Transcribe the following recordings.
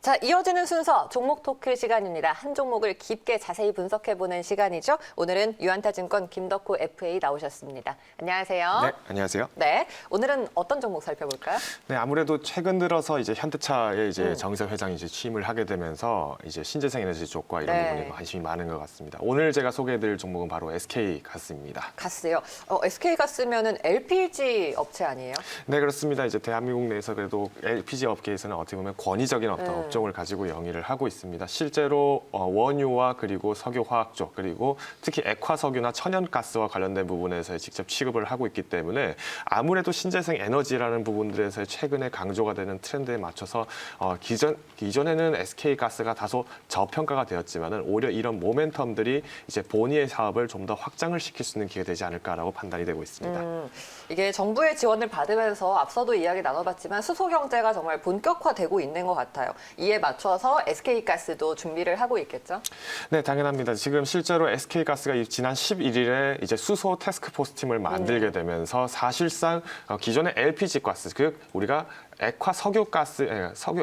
자, 이어지는 순서 종목 토크 시간입니다. 한 종목을 깊게 자세히 분석해보는 시간이죠. 오늘은 유한타증권 김덕호 FA 나오셨습니다. 안녕하세요. 네, 안녕하세요. 네, 오늘은 어떤 종목 살펴볼까요? 네, 아무래도 최근 들어서 이제 현대차에 이제 정의석 회장이 이제 취임을 하게 되면서 이제 신재생 에너지 쪽과 이런 네. 부분에 관심이 많은 것 같습니다. 오늘 제가 소개해드릴 종목은 바로 SK 가스입니다. 가스요. SK 가스면은 LPG 업체 아니에요? 네, 그렇습니다. 이제 대한민국 내에서 그래도 LPG 업계에서는 어떻게 보면 권위적인 어떤 업종을 가지고 영위를 하고 있습니다. 실제로 원유와 그리고 석유화학 쪽 그리고 특히 액화석유나 천연가스와 관련된 부분에서 직접 취급을 하고 있기 때문에 아무래도 신재생 에너지라는 부분들에서 최근에 강조가 되는 트렌드에 맞춰서 기존에는 SK가스가 다소 저평가가 되었지만은 오히려 이런 모멘텀들이 이제 본의의 사업을 좀 더 확장을 시킬 수 있는 기회가 되지 않을까라고 판단이 되고 있습니다. 이게 정부의 지원을 받으면서 앞서도 이야기 나눠봤지만 수소 경제가 정말 본격화되고 있는 것 같아요. 이에 맞춰서 SK가스도 준비를 하고 있겠죠? 네, 당연합니다. 지금 실제로 SK가스가 지난 11일에 이제 수소 태스크포스 팀을 만들게 되면서 사실상 기존의 LPG 가스, 즉 우리가 석유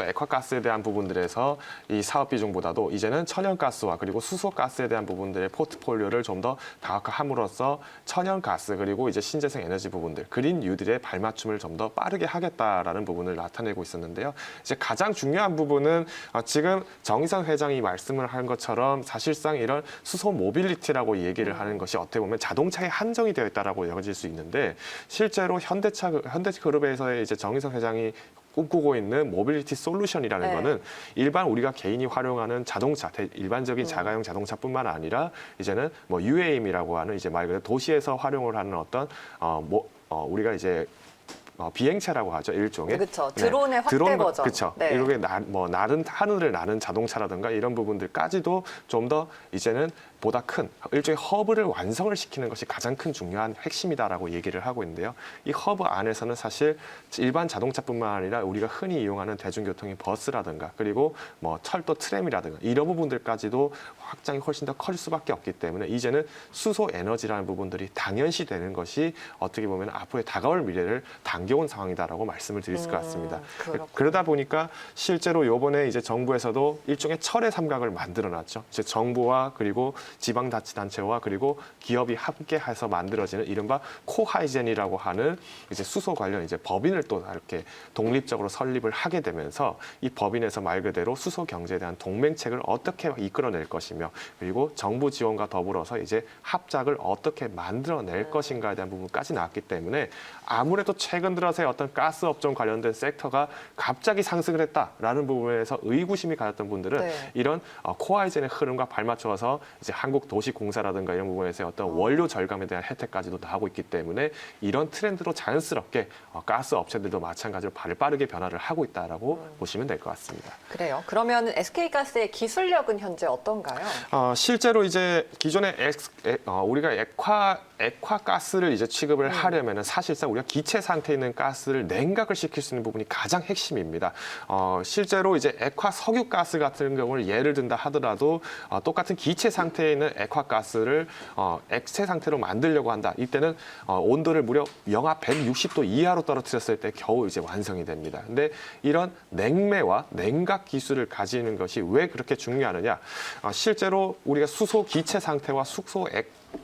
액화가스에 대한 부분들에서 이 사업 비중보다도 이제는 천연가스와 그리고 수소가스에 대한 부분들의 포트폴리오를 좀 더 다각화함으로써 천연가스 그리고 이제 신재생 에너지 부분들, 그린 뉴딜의 발맞춤을 좀 더 빠르게 하겠다라는 부분을 나타내고 있었는데요. 이제 가장 중요한 부분은 지금 정의선 회장이 말씀을 한 것처럼 사실상 이런 수소 모빌리티라고 얘기를 하는 것이 어떻게 보면 자동차에 한정이 되어 있다라고 여겨질 수 있는데 실제로 현대그룹에서의 이제 정의선 회장이 꿈꾸고 있는 모빌리티 솔루션이라는 거는 일반 우리가 개인이 활용하는 자동차, 일반적인 자가용 자동차뿐만 아니라 이제는 뭐 UAM이라고 하는 이제 말 그대로 도시에서 활용을 하는 어떤 우리가 이제 비행차라고 하죠, 일종의. 그렇죠. 드론의 확대 버전. 그렇죠. 네. 이렇게 하늘을 나는 자동차라든가 이런 부분들까지도 좀 더 이제는 보다 큰 일종의 허브를 완성을 시키는 것이 가장 큰 중요한 핵심이다라고 얘기를 하고 있는데요. 이 허브 안에서는 사실 일반 자동차뿐만 아니라 우리가 흔히 이용하는 대중교통의 버스라든가 그리고 뭐 철도 트램이라든가 이런 부분들까지도 확장이 훨씬 더 커질 수밖에 없기 때문에 이제는 수소 에너지라는 부분들이 당연시 되는 것이 어떻게 보면 앞으로의 다가올 미래를 당겨온 상황이다라고 말씀을 드릴 것 같습니다. 그러다 보니까 실제로 이번에 이제 정부에서도 일종의 철의 삼각을 만들어놨죠. 이제 정부와 그리고 지방자치단체와 그리고 기업이 함께해서 만들어지는 이른바 코하이젠이라고 하는 이제 수소 관련 이제 법인을 또 이렇게 독립적으로 설립을 하게 되면서 이 법인에서 말 그대로 수소 경제에 대한 동맹책을 어떻게 이끌어낼 것이며 그리고 정부 지원과 더불어서 이제 합작을 어떻게 만들어낼 것인가에 대한 부분까지 나왔기 때문에 아무래도 최근 들어서의 어떤 가스 업종 관련된 섹터가 갑자기 상승을 했다라는 부분에서 의구심이 가졌던 분들은 이런 코하이젠의 흐름과 발맞춰서 이제 한국도시공사라든가 이런 부분에서의 어떤 원료 절감에 대한 혜택까지도 나오고 있기 때문에 이런 트렌드로 자연스럽게 가스 업체들도 마찬가지로 발을 빠르게 변화를 하고 있다라고 보시면 될 것 같습니다. 그래요. 그러면 SK가스의 기술력은 현재 어떤가요? 실제로 이제 기존에 우리가 액화가스를 이제 취급을 하려면은 사실상 우리가 기체 상태에 있는 가스를 냉각을 시킬 수 있는 부분이 가장 핵심입니다. 실제로 이제 액화석유가스 같은 경우를 예를 든다 하더라도 똑같은 기체 상태에 있는 액화가스를 액체 상태로 만들려고 한다. 이때는 온도를 무려 영하 160도 이하로 떨어뜨렸을 때 겨우 이제 완성이 됩니다. 근데 이런 냉매와 냉각 기술을 가지는 것이 왜 그렇게 중요하느냐? 실제로 우리가 수소 기체 상태와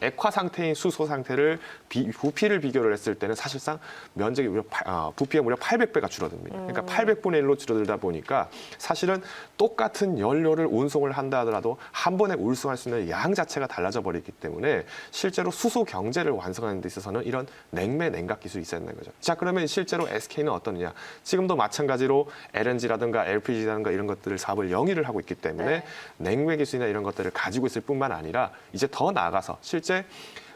액화 상태인 수소 상태를 부피를 비교를 했을 때는 사실상 면적이 부피가 무려 800배가 줄어듭니다. 그러니까 800분의 1로 줄어들다 보니까 사실은 똑같은 연료를 운송을 한다 하더라도 한 번에 운송할 수 있는 양 자체가 달라져 버리기 때문에 실제로 수소 경제를 완성하는 데 있어서는 이런 냉매 냉각 기술이 있어야 되는 거죠. 자, 그러면 실제로 SK는 어떠느냐? 지금도 마찬가지로 LNG라든가 LPG라든가 이런 것들을 사업을 영위를 하고 있기 때문에 냉매 기술이나 이런 것들을 가지고 있을 뿐만 아니라 이제 더 나아가서 실제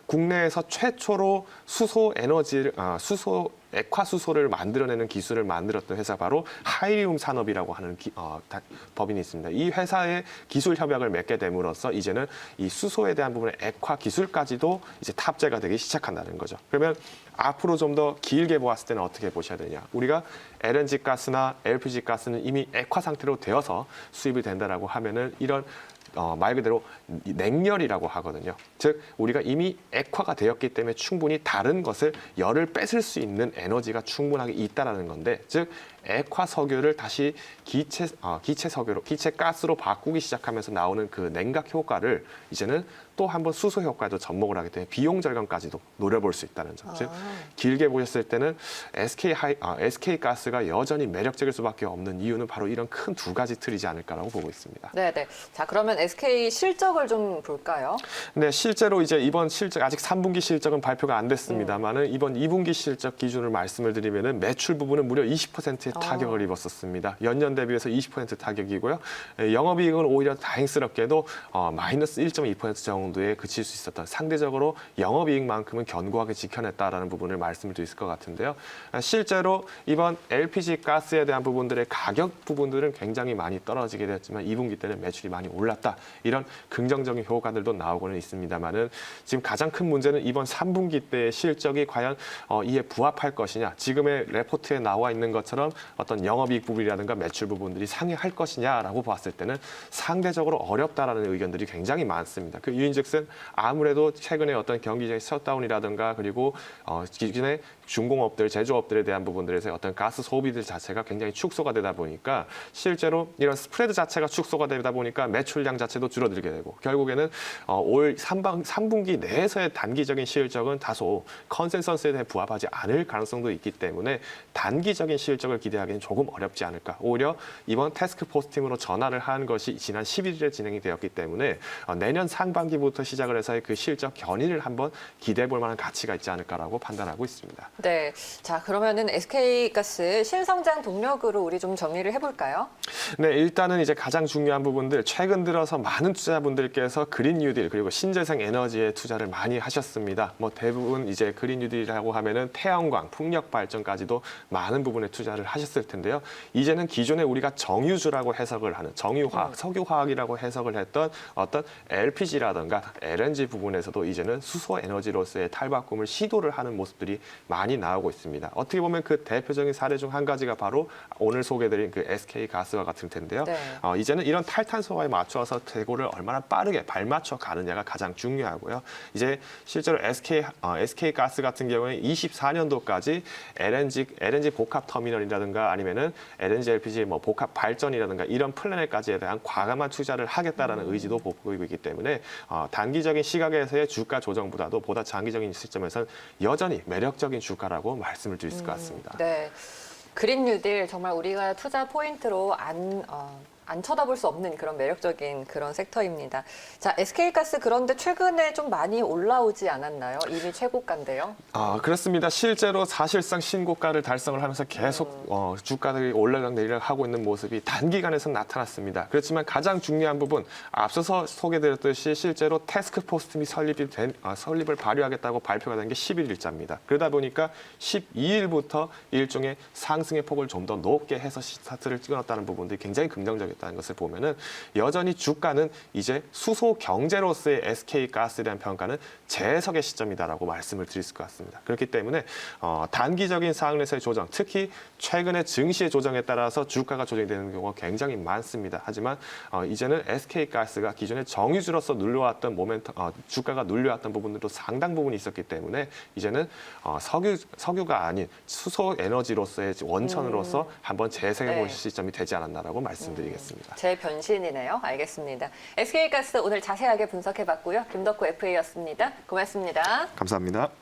국내에서 최초로 액화수소를 만들어내는 기술을 만들었던 회사 바로 하이리움 산업이라고 하는 법인이 있습니다. 이 회사의 기술 협약을 맺게 됨으로써 이제는 이 수소에 대한 부분의 액화 기술까지도 이제 탑재가 되기 시작한다는 거죠. 그러면 앞으로 좀 더 길게 보았을 때는 어떻게 보셔야 되냐? 우리가 LNG 가스나 LPG 가스는 이미 액화 상태로 되어서 수입이 된다라고 하면은 이런 말 그대로 냉열이라고 하거든요. 즉 우리가 이미 액화가 되었기 때문에 충분히 다른 것을 열을 뺏을 수 있는 에너지가 충분하게 있다라는 건데, 즉 액화 석유를 다시 기체 석유로, 기체 가스로 바꾸기 시작하면서 나오는 그 냉각 효과를 이제는 또 한번 수소 효과에도 접목을 하기 때문에 비용 절감까지도 노려볼 수 있다는 점. 즉 길게 보셨을 때는 SK 가스가 여전히 매력적일 수밖에 없는 이유는 바로 이런 큰 두 가지 틀이지 않을까라고 보고 있습니다. 네네. 자, 그러면 SK 실적을 좀 볼까요? 네, 실제로 이제 이번 실적 아직 3분기 실적은 발표가 안 됐습니다만은 이번 2분기 실적 기준으로 말씀을 드리면은 매출 부분은 무려 20%의 타격을 입었었습니다. 연년 대비해서 20% 타격이고요. 영업이익은 오히려 다행스럽게도 마이너스 1.2% 정도에 그칠 수 있었던 상대적으로 영업이익만큼은 견고하게 지켜냈다라는 부분을 말씀을 드릴 것 같은데요. 실제로 이번 LPG 가스에 대한 부분들의 가격 부분들은 굉장히 많이 떨어지게 되었지만 2분기 때는 매출이 많이 올랐다. 이런 긍정적인 효과들도 나오고는 있습니다만은 지금 가장 큰 문제는 이번 3분기 때의 실적이 과연 이에 부합할 것이냐. 지금의 레포트에 나와 있는 것처럼 어떤 영업이익 부분이라든가 매출 부분들이 상회할 것이냐라고 봤을 때는 상대적으로 어렵다라는 의견들이 굉장히 많습니다. 그 이유인즉슨 아무래도 최근에 어떤 경기적인 셧다운이라든가 그리고 기존의 중공업들, 제조업들에 대한 부분들에서 어떤 가스 소비들 자체가 굉장히 축소가 되다 보니까 실제로 이런 스프레드 자체가 축소가 되다 보니까 매출량 자체도 줄어들게 되고 결국에는 올 3분기 내에서의 단기적인 실적은 다소 컨센서스에 대해 부합하지 않을 가능성도 있기 때문에 단기적인 실적을 기대하기는 조금 어렵지 않을까. 오히려 이번 태스크포스 팀으로 전환을 한 것이 지난 11일에 진행이 되었기 때문에 내년 상반기부터 시작을 해서의 그 실적 견인을 한번 기대해 볼 만한 가치가 있지 않을까라고 판단하고 있습니다. 네. 자, 그러면은 SK가스 신성장 동력으로 우리 좀 정리를 해볼까요? 네, 일단은 이제 가장 중요한 부분들 최근 들어서 많은 투자분들께서 그린 뉴딜 그리고 신재생 에너지에 투자를 많이 하셨습니다. 뭐 대부분 이제 그린 뉴딜이라고 하면은 태양광, 풍력 발전까지도 많은 부분에 투자를 하셨을 텐데요. 이제는 기존에 우리가 정유주라고 해석을 하는 정유화학, 석유화학이라고 해석을 했던 어떤 LPG라든가 LNG 부분에서도 이제는 수소 에너지로서의 탈바꿈을 시도를 하는 모습들이 많이 나오고 있습니다. 어떻게 보면 그 대표적인 사례 중 한 가지가 바로 오늘 소개드린 그 SK 가스와 같은 텐데요. 네. 이제는 이런 탈탄소화에 맞춰서 대고를 얼마나 빠르게 발맞춰 가느냐가 가장 중요하고요. 이제 실제로 SK 가스 같은 경우에 24년도까지 LNG 복합 터미널이라든가 아니면은 LNG LPG 뭐 복합 발전이라든가 이런 플랜에까지에 대한 과감한 투자를 하겠다라는 의지도 보이고 있기 때문에 단기적인 시각에서의 주가 조정보다도 보다 장기적인 시점에서는 여전히 매력적인 주가라고 말씀을 드릴 수 같습니다. 네. 그린 뉴딜 정말 우리가 투자 포인트로 안 쳐다볼 수 없는 그런 매력적인 그런 섹터입니다. 자, SK가스 그런데 최근에 좀 많이 올라오지 않았나요? 이미 최고가인데요. 그렇습니다. 실제로 사실상 신고가를 달성을 하면서 계속 주가들이 올라락 내리락 하고 있는 모습이 단기간에서 나타났습니다. 그렇지만 가장 중요한 부분 앞서서 소개드렸듯이 실제로 태스크포스 팀이 설립을 발휘하겠다고 발표가 된 게 11일자입니다. 그러다 보니까 12일부터 일종의 상승의 폭을 좀 더 높게 해서 스타트를 찍어놨다는 부분들이 굉장히 긍정적이었다는 것을 보면은 여전히 주가는 이제 수소 경제로서의 SK가스에 대한 평가는 재해석의 시점이다라고 말씀을 드릴 것 같습니다. 그렇기 때문에 단기적인 상황에서의 조정, 특히 최근의 증시의 조정에 따라서 주가가 조정이 되는 경우가 굉장히 많습니다. 하지만 이제는 SK가스가 기존에 정유주로서 눌려왔던 주가가 눌려왔던 부분들도 상당 부분이 있었기 때문에 이제는 석유가 아닌 수소 에너지로서의 원천으로서 한번 재생해 볼 네. 시점이 되지 않았나라고 말씀드리겠습니다. 제 변신이네요. 알겠습니다. SK가스 오늘 자세하게 분석해봤고요. 김덕호 FA였습니다. 고맙습니다. 감사합니다.